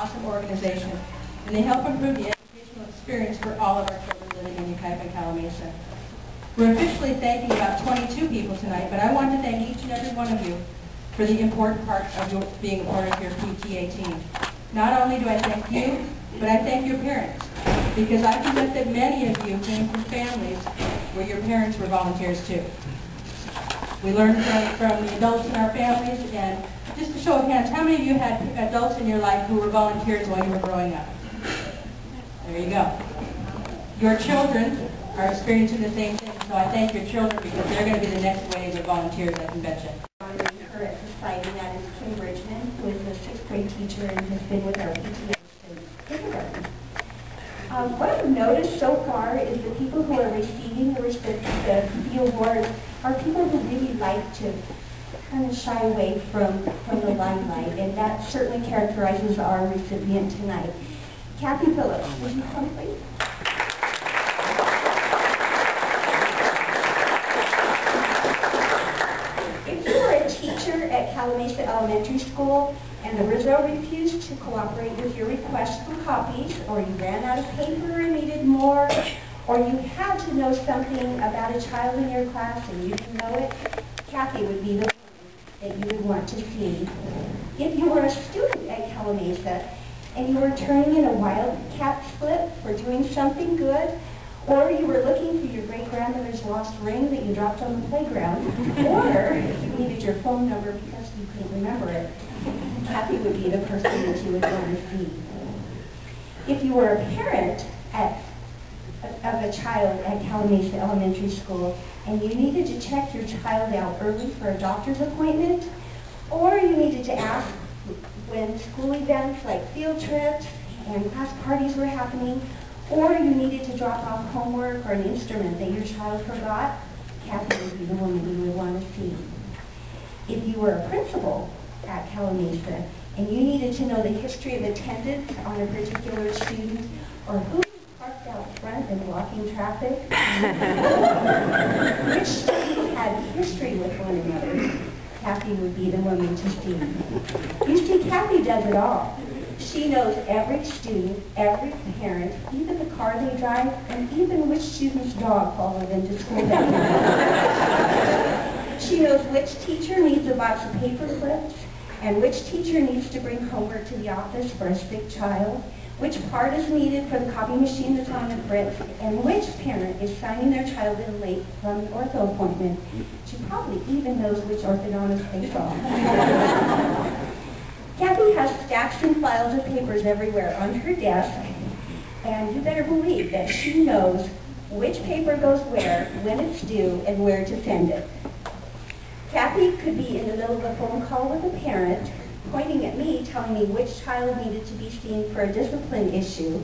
awesome organization, and they help improve the educational experience for all of our children living in Yucaipa and Calamasa. We're officially thanking about 22 people tonight, but I want to thank each and every one of you for the important part of being a part of your PTA team. Not only do I thank you, but I thank your parents, because I can bet that many of you came from families where your parents were volunteers too. We learned from the adults in our families, and just to show of hands, how many of you had adults in your life who were volunteers while you were growing up? There you go. Your children are experiencing the same thing, so I thank your children because they're going to be the next wave of volunteers, I can bet you. Her at society, that is Kim Bridgman, who is a 6th grade teacher and has been with our PTA since kindergarten. What I've noticed so far is the people who are receiving the awards are people who really like to kind of shy away from the limelight, and that certainly characterizes our recipient tonight. Kathy Phillips, would you come please? If you were a teacher at Calamasa Elementary School and the result refused to cooperate with your request for copies, or you ran out of paper and needed more, or you had to know something about a child in your class and you didn't know it, Kathy would be the one that you would want to see. If you were a student at Calamasa and you were turning in a Wildcat slip for doing something good, or you were looking for your great-grandmother's lost ring that you dropped on the playground, or you needed your phone number because you couldn't remember it, Kathy would be the person that you would want to see. If you were a parent of a child at Calamasa Elementary School and you needed to check your child out early for a doctor's appointment, or you needed to ask when school events like field trips and class parties were happening, or you needed to drop off homework or an instrument that your child forgot, Kathy would be the woman you would want to see. If you were a principal at Calamasa and you needed to know the history of attendance on a particular student, or who parked out front and blocking traffic, which students had history with one another, Kathy would be the woman to see. You see, Kathy does it all. She knows every student, every parent, even the car they drive, and even which student's dog followed them to school that night. She knows which teacher needs a box of paper clips, and which teacher needs to bring homework to the office for a sick child, which part is needed for the copy machine that's on the fritz, and which parent is signing their child in late from an ortho appointment. She probably even knows which orthodontist they saw. Kathy has stacks and files of papers everywhere on her desk, and you better believe that she knows which paper goes where, when it's due, and where to send it. Kathy could be in the middle of a phone call with a parent, pointing at me, telling me which child needed to be seen for a discipline issue,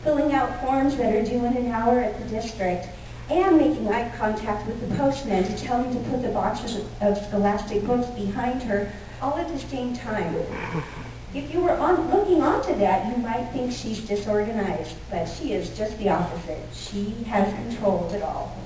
filling out forms that are due in an hour at the district, and making eye contact with the postman to tell him to put the boxes of scholastic books behind her, all at the same time. If you were looking onto that, you might think she's disorganized, but she is just the opposite. She has control of it all.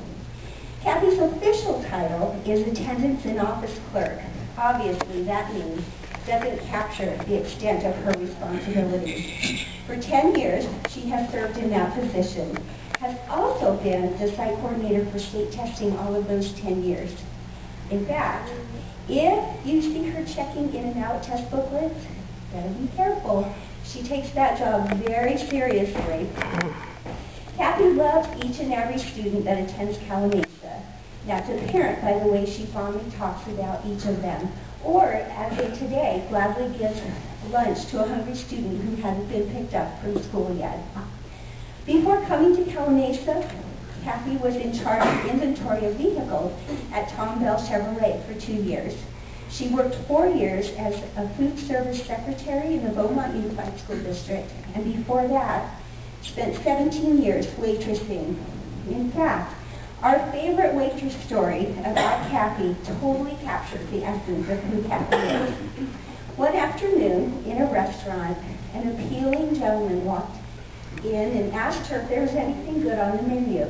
Kathy's official title is attendance and office clerk. Obviously, that means doesn't capture the extent of her responsibilities. For 10 years, she has served in that position, has also been the site coordinator for state testing all of those 10 years. In fact, if you see her checking in and out test booklets, better be careful. She takes that job very seriously. Kathy loves each and every student that attends Calamasa. That's apparent by the way she fondly talks about each of them, or, as of today, gladly gives lunch to a hungry student who hadn't been picked up from school yet. Before coming to Calamasa, Kathy was in charge of inventory of vehicles at Tom Bell Chevrolet for 2 years. She worked 4 years as a food service secretary in the Beaumont Unified School District, and before that, spent 17 years waitressing. In fact, our favorite waitress story about Kathy totally captures the essence of who Kathy is. One afternoon, in a restaurant, an appealing gentleman walked in and asked her if there was anything good on the menu.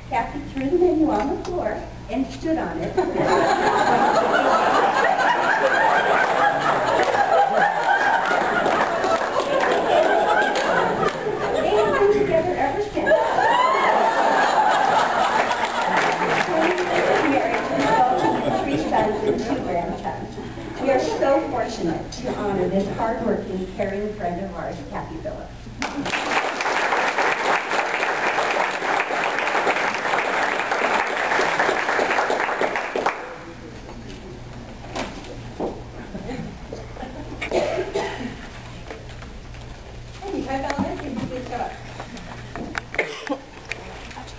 Kathy threw the menu on the floor and stood on it. to honor this hardworking, caring friend of ours, Kathy Phillips.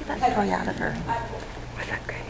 That toy out of her. Was that great?